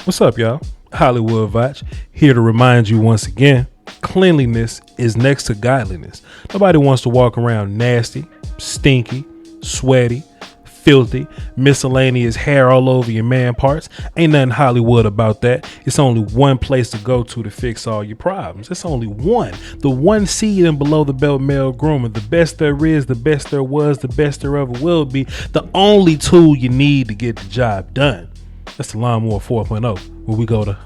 What's up, y'all? Hollywood Voch here to remind you once again, cleanliness is next to godliness. Nobody wants to walk around nasty, stinky, sweaty, filthy, miscellaneous hair all over your man parts. Ain't nothing Hollywood about that. It's only one place to go to fix all your problems. It's only one. The one seed and below the belt male groomer. The best there is, the best there was, the best there ever will be. The only tool you need to get the job done. That's the Lawnmower 4.0, where we go to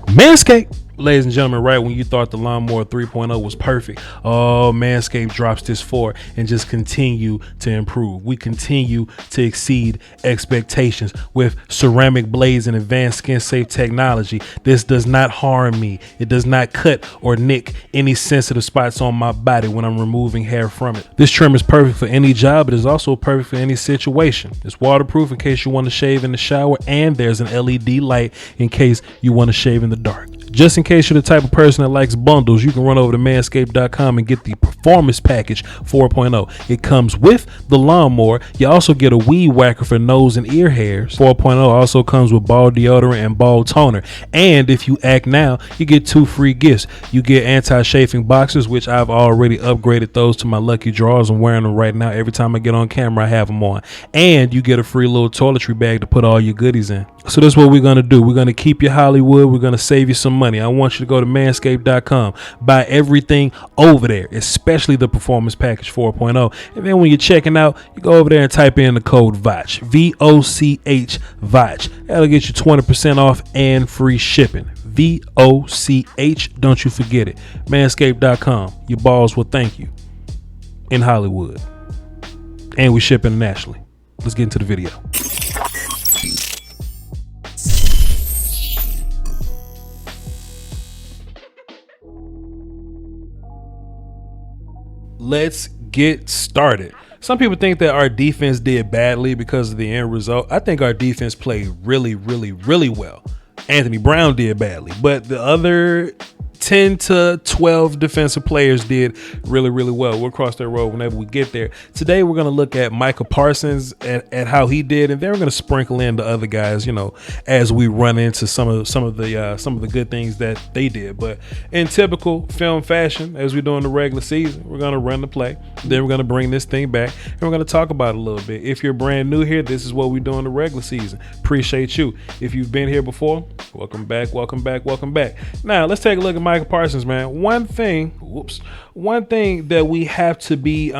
Manscaped. Ladies and gentlemen, right when you thought the Lawnmower 3.0 was perfect, Manscaped drops this 4 and just continue to improve. We continue to exceed expectations with ceramic blades and advanced skin-safe technology. This does not harm me. It does not cut or nick any sensitive spots on my body when I'm removing hair from it. This trim is perfect for any job. It is also perfect for any situation. It's waterproof in case you want to shave in the shower, and there's an LED light in case you want to shave in the dark. Just in case you're the type of person that likes bundles, you can run over to manscaped.com and get the Performance Package 4.0. It comes with the lawnmower. You also get a weed whacker for nose and ear hairs. 4.0 also comes with ball deodorant and ball toner. And if you act now, you get 2 free gifts. You get anti-chafing boxers, which I've already upgraded those to my lucky draws. I'm wearing them right now. Every time I get on camera, I have them on. And you get a free little toiletry bag to put all your goodies in. So that's what we're going to do. We're going to keep you Hollywood. We're going to save you some money. I want you to go to manscaped.com, buy everything over there, especially the Performance Package 4.0. And then when you're checking out, you go over there and type in the code VOCH, VOCH, VOCH. That'll get you 20% off and free shipping. VOCH, don't you forget it. Manscaped.com. Your balls will thank you. In Hollywood. And we ship internationally. Let's get into the video. Let's get started. Some people think that our defense did badly because of the end result. I think our defense played really well. Anthony Brown did badly, but the other 10 to 12 defensive players did really well. We'll cross that road whenever we get there. Today we're going to look at Micah Parsons at how he did, and then we're going to sprinkle in the other guys, as we run into some of the good things that they did. But in typical film fashion, as we do in the regular season, we're going to run the play. Then we're going to bring this thing back and we're going to talk about it a little bit. If you're brand new here, this is what we do in the regular season. Appreciate you. If you've been here before, welcome back. Now let's take a look at Micah Parsons, man. One thing that we have to be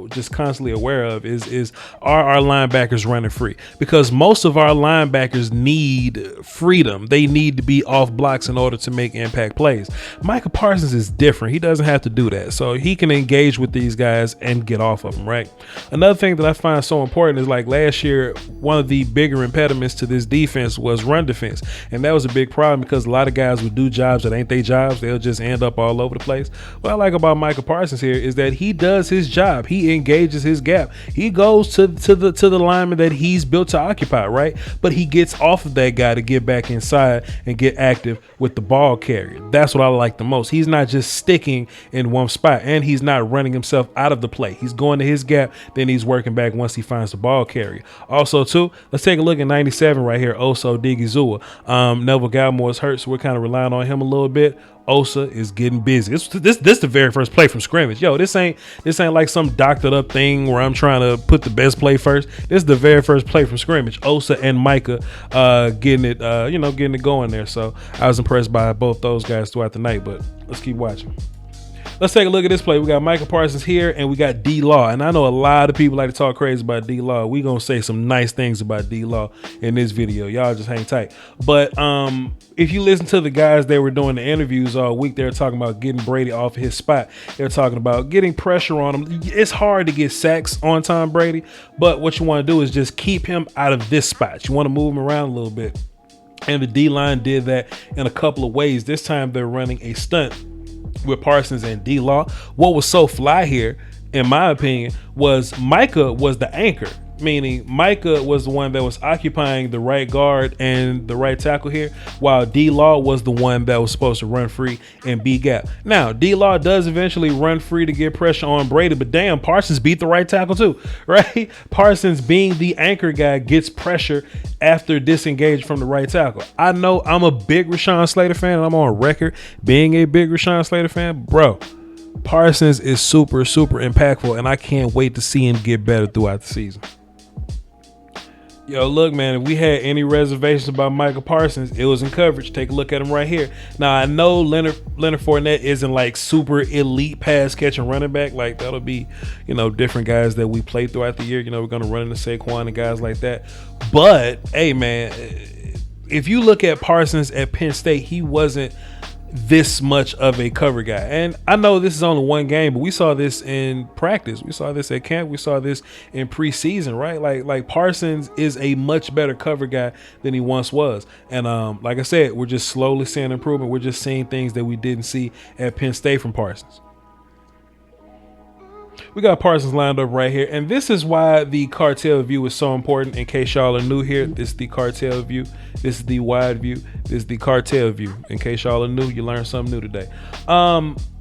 just constantly aware of is are our linebackers running free? Because most of our linebackers need freedom. They need to be off blocks in order to make impact plays. Micah Parsons is different. He doesn't have to do that. So he can engage with these guys and get off of them, right? Another thing that I find so important is, like last year, one of the bigger impediments to this defense was run defense. And that was a big problem because a lot of guys would do jobs that ain't their jobs. They'll just end up all over the place. What I like about Micah Parsons here is that he does his job. He engages his gap. He goes to the lineman that he's built to occupy, right? But he gets off of that guy to get back inside and get active with the ball carrier. That's what I like the most. He's not just sticking in one spot, and he's not running himself out of the play. He's going to his gap, then he's working back once he finds the ball carrier. Also, too, let's take a look at 97 right here. Oso Digizua. Neville Gallimore is hurt, so we're kind of relying on him a little bit. Osa is getting busy. This the very first play from scrimmage. Yo, this ain't like some doctored up thing where I'm trying to put the best play first. This is the very first play from scrimmage. Osa and Micah getting it going there. So I was impressed by both those guys throughout the night, but let's keep watching. Let's take a look at this play. We got Micah Parsons here, and we got D-Law. And I know a lot of people like to talk crazy about D-Law. We're going to say some nice things about D-Law in this video. Y'all just hang tight. But if you listen to the guys that were doing the interviews all week, they were talking about getting Brady off of his spot. They're talking about getting pressure on him. It's hard to get sacks on Tom Brady, but what you want to do is just keep him out of this spot. You want to move him around a little bit. And the D-line did that in a couple of ways. This time they're running a stunt with Parsons and D-Law. What was so fly here in my opinion, was Micah was the anchor. Meaning Micah was the one that was occupying the right guard and the right tackle here, while D-Law was the one that was supposed to run free and be gap. Now, D-Law does eventually run free to get pressure on Brady, but damn, Parsons beat the right tackle too, right? Parsons, being the anchor guy, gets pressure after disengaged from the right tackle. I know I'm a big Rashawn Slater fan, and I'm on record being a big Rashawn Slater fan. Bro, Parsons is super, super impactful, and I can't wait to see him get better throughout the season. Yo, look, man, if we had any reservations about Micah Parsons, it was in coverage. Take a look at him right here. Now, I know Leonard Fournette isn't like super elite pass catching running back. Like, that'll be, different guys that we play throughout the year. We're going to run into Saquon and guys like that. But, hey, man, if you look at Parsons at Penn State, he wasn't this much of a cover guy. And I know this is only one game, but we saw this in practice. We saw this at camp. We saw this in preseason, right? Like Parsons is a much better cover guy than he once was. And like I said, we're just slowly seeing improvement. We're just seeing things that we didn't see at Penn State from Parsons. We got Parsons lined up right here, and this is why the cartel view is so important. In case y'all are new here, this is the cartel view. This is the wide view. This is the cartel view. In case y'all are new, you learned something new today.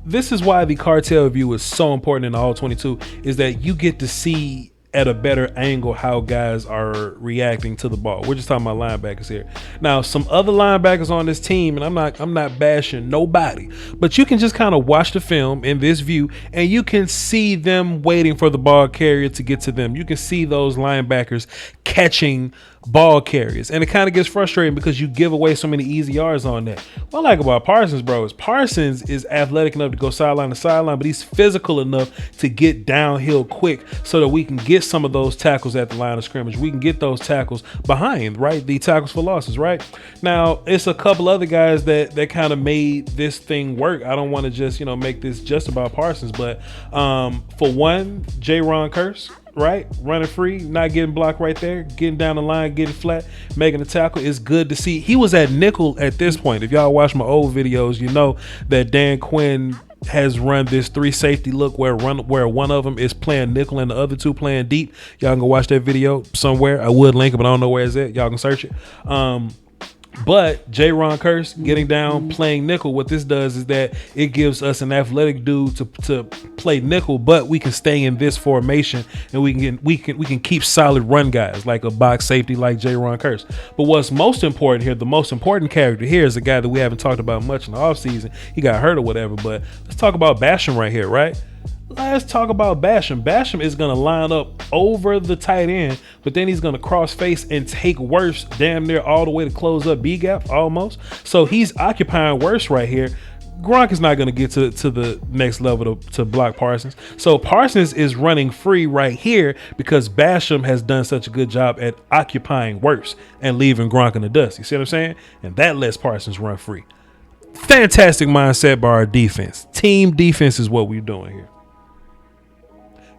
This is why the cartel view is so important in the All 22, is that you get to see at a better angle how guys are reacting to the ball. We're just talking about linebackers here. Now, some other linebackers on this team, and I'm not bashing nobody, but you can just kind of watch the film in this view, and you can see them waiting for the ball carrier to get to them. You can see those linebackers catching ball carriers, and it kind of gets frustrating because you give away so many easy yards on that. What I like about Parsons, bro, is Parsons is athletic enough to go sideline to sideline, but he's physical enough to get downhill quick so that we can get some of those tackles at the line of scrimmage. We can get those tackles behind, right? The tackles for losses, right? Now, it's a couple other guys that kind of made this thing work. I don't want to just, make this just about Parsons, but for one, J-Ron Curse, right? Running free, not getting blocked right there, getting down the line, getting flat, making the tackle is good to see. He was at nickel at this point. If y'all watch my old videos, you know that Dan Quinn has run this 3 safety look where one of them is playing nickel and the other 2 playing deep. Y'all can go watch that video somewhere. I would link it, but I don't know where it's at. Y'all can search it. But J-Ron Curse getting down, playing nickel, what this does is that it gives us an athletic dude to play nickel, but we can stay in this formation and we can keep solid run guys like a box safety like J-Ron Curse. But what's most important here, the most important character here is a guy that we haven't talked about much in the offseason. He got hurt or whatever, but let's talk about Basham right here, right? Let's talk about Basham. Basham is going to line up over the tight end, but then he's going to cross face and take Worse damn near all the way to close up B-gap almost. So he's occupying Worse right here. Gronk is not going to get to the next level to block Parsons. So Parsons is running free right here because Basham has done such a good job at occupying Worse and leaving Gronk in the dust. You see what I'm saying? And that lets Parsons run free. Fantastic mindset by our defense. Team defense is what we're doing here.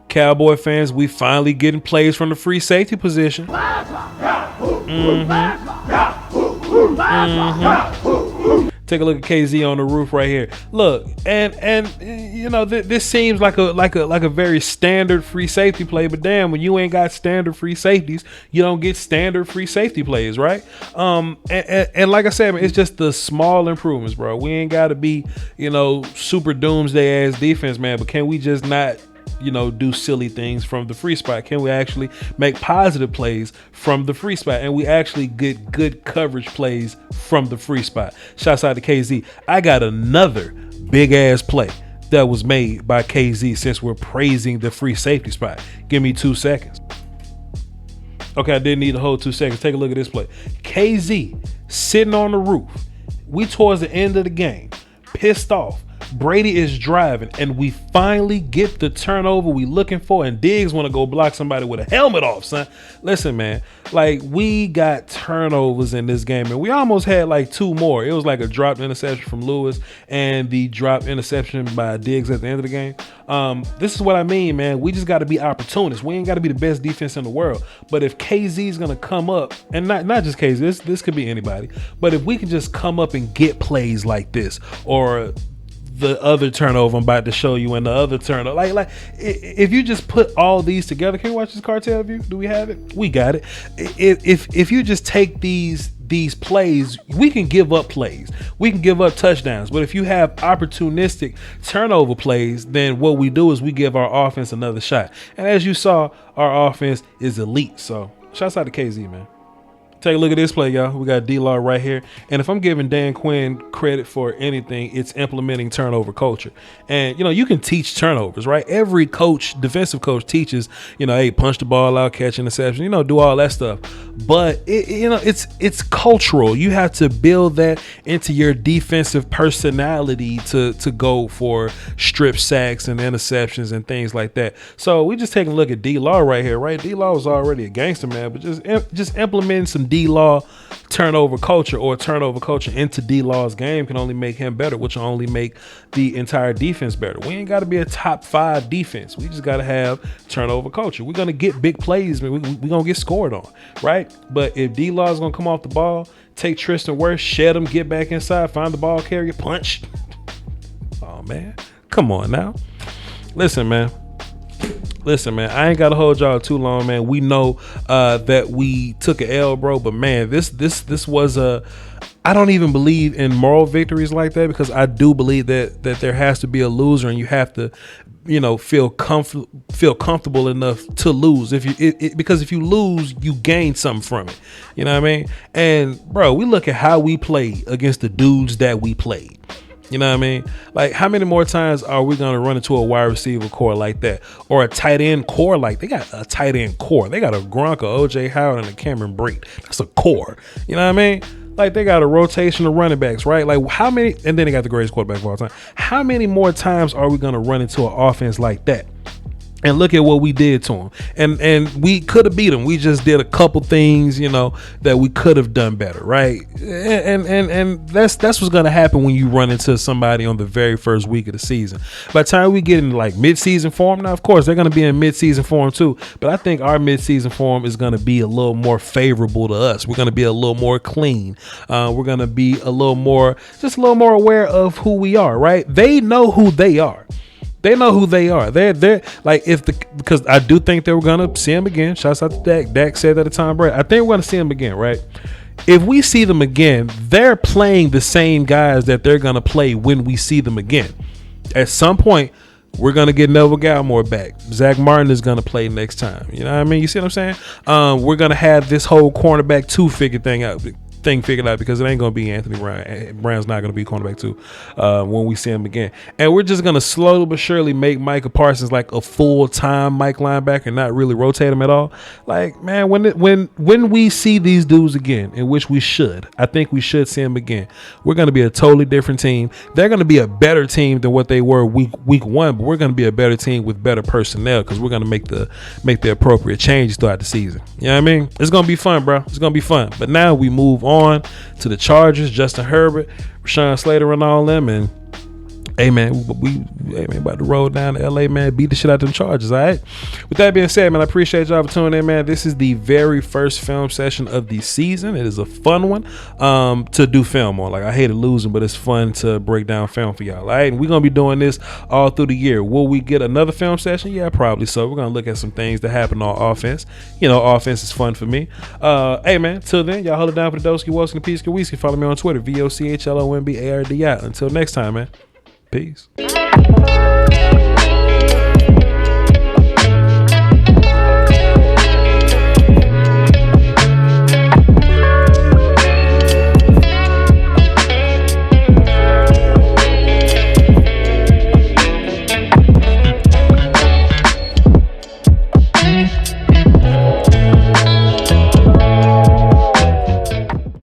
Cowboy fans, we finally getting plays from the free safety position. Take a look at KZ on the roof right here. Look, and this seems like a very standard free safety play, but damn, when you ain't got standard free safeties, you don't get standard free safety plays, right? And like I said, man, it's just the small improvements, bro. We ain't got to be, super doomsday ass defense, man, but can we just not do silly things from the free spot? Can we actually make positive plays from the free spot? And we actually get good coverage plays from the free spot. Shouts out to KZ. I got another big ass play that was made by KZ since we're praising the free safety spot. Give me 2 seconds. Okay, I didn't need a whole 2 seconds. Take a look at this play. KZ sitting on the roof. We towards the end of the game, pissed off. Brady is driving, and we finally get the turnover we looking for, and Diggs want to go block somebody with a helmet off, son. Listen, man, like, we got turnovers in this game, and we almost had like 2 more. It was like a dropped interception from Lewis and the dropped interception by Diggs at the end of the game. This is what I mean, man. We just got to be opportunists. We ain't got to be the best defense in the world, but if KZ is going to come up, and not just KZ, this could be anybody, but if we can just come up and get plays like this, or the other turnover I'm about to show you and the other turnover. Like if you just put all these together, can you watch this cartel view? Do we have it? We got it. If you just take these plays, we can give up plays. We can give up touchdowns. But if you have opportunistic turnover plays, then what we do is we give our offense another shot. And as you saw, our offense is elite. So shouts out to KZ, man. Take a look at this play, y'all. We got D-Law right here. And if I'm giving Dan Quinn credit for anything, it's implementing turnover culture. And, you can teach turnovers, right? Every coach, defensive coach teaches, hey, punch the ball out, catch interception, do all that stuff. But, it's cultural. You have to build that into your defensive personality to go for strip sacks and interceptions and things like that. So we just taking a look at D-Law right here, right? D-Law was already a gangster, man, but just implementing some D-Law turnover culture into D-Law's game can only make him better, which will only make the entire defense better. We ain't got to be a top 5 defense. We just got to have turnover culture. We're going to get big plays, man. We're going to get scored on, right? But if D-Law is going to come off the ball, take Tristan Wirfs, shed him, get back inside, find the ball carrier, punch. Oh, man. Come on now. Listen, man, I ain't got to hold y'all too long, man. We know that we took an L, bro, but man, this was I don't even believe in moral victories like that, because I do believe that there has to be a loser, and you have to, feel comfortable enough to lose. Because if you lose, you gain something from it. You know what I mean? And bro, we look at how we played against the dudes that we played. You know what I mean? Like, how many more times are we going to run into a wide receiver core like that, or a tight end core? Like, they got a tight end core. They got a Gronk, a OJ Howard, and a Cameron Brate. That's a core. You know what I mean? Like, they got a rotation of running backs, right? Like, how many? And then they got the greatest quarterback of all time. How many more times are we going to run into an offense like that? And look at what we did to him. And we could have beat him. We just did a couple things, that we could have done better, right? And that's what's going to happen when you run into somebody on the very first week of the season. By the time we get into like mid-season form, now, of course, they're going to be in mid-season form too. But I think our mid-season form is going to be a little more favorable to us. We're going to be a little more clean. We're going to be a little more aware of who we are, right? They know who they are. They know who they are. They're like, because I do think they were gonna see him again. Shouts out to Dak. Dak said that to Tom Brady. I think we're gonna see him again, right? If we see them again, they're playing the same guys that they're gonna play when we see them again. At some point, we're gonna get Neville Gallimore back. Zach Martin is gonna play next time. You know what I mean? You see what I'm saying? We're gonna have this whole cornerback 2 figured out, because it ain't gonna be Anthony Brown. Brown's not gonna be cornerback 2 when we see him again. And we're just gonna slowly but surely make Micah Parsons like a full-time Mike linebacker, not really rotate him at all. Like, man, when we see these dudes again, in which I think we should see them again, we're gonna be a totally different team. They're gonna be a better team than what they were week 1, but we're gonna be a better team with better personnel, because we're gonna make the appropriate changes throughout the season. You know what I mean? It's gonna be fun, bro. It's gonna be fun. But now we move on to the Chargers, Justin Herbert, Rashawn Slater, and all them. And hey, man, we about to roll down to LA, man, beat the shit out of them Chargers. All right. With that being said, man, I appreciate y'all for tuning in, man. This is the very first film session of the season. It is a fun one to do film on. Like, I hated losing, but it's fun to break down film for y'all. All right. And we're gonna be doing this all through the year. Will we get another film session? Yeah, probably. So we're gonna look at some things that happen on offense. Offense is fun for me. Hey, man. Till then, y'all hold it down for the Doski Woski and Peace Whiskey. Follow me on Twitter, VOCHLOMBARDI. Until next time, man. Peace.